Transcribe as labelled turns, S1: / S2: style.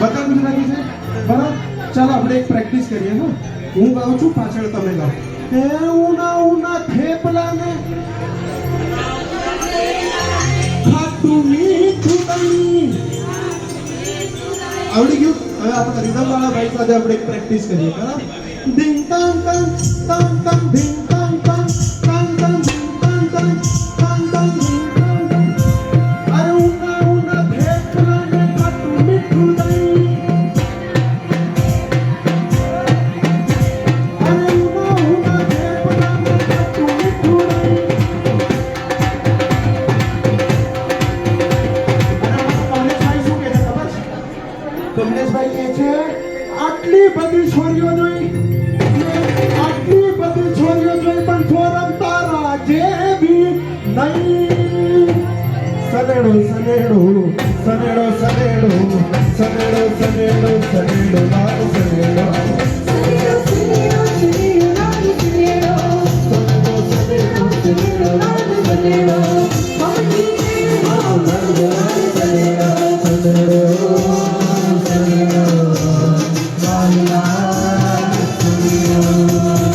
S1: બધા ગુજરાતી છે બરાબર. ચાલો આપણે એક પ્રેક્ટિસ કરીએ. હા, હું ગાઉં છું, પાછળ તમે ગાઓ. એ ઉના ઉના થેપલાને ખાટું મીઠું દહીં. આવડી ગયું. હવે આપણે રીધમ વાળા ભાઈ સાથે આપણે એક પ્રેક્ટિસ કરીએ. બરાબર. ડિંગ tongue tongue tongue tongue ડિંગ tongue tongue tongue tongue ડિંગ tongue tongue tongue tongue ડિંગ tongue tongue. અરે ઉના ઉના થેપલાને ખાટું મીઠું દહીં. અરે ઉના ઉના થેપલાને ખાટું મીઠું દહીં. કમલેશભાઈ કહે છે આટલી બધી છોરીઓ જોઈ, આટલી બધી છોરીઓ જોઈ પણ ફોરમ તારા જેવી નહીં. સનેડો સનેડો સનેડો સનેડો સનેડો સનેડો સનેડો લાલ સનેડો સનેડો સનેડો સનેડો લાલ સનેડો સનેડો સનેડો લાલ સનેડો સનેડો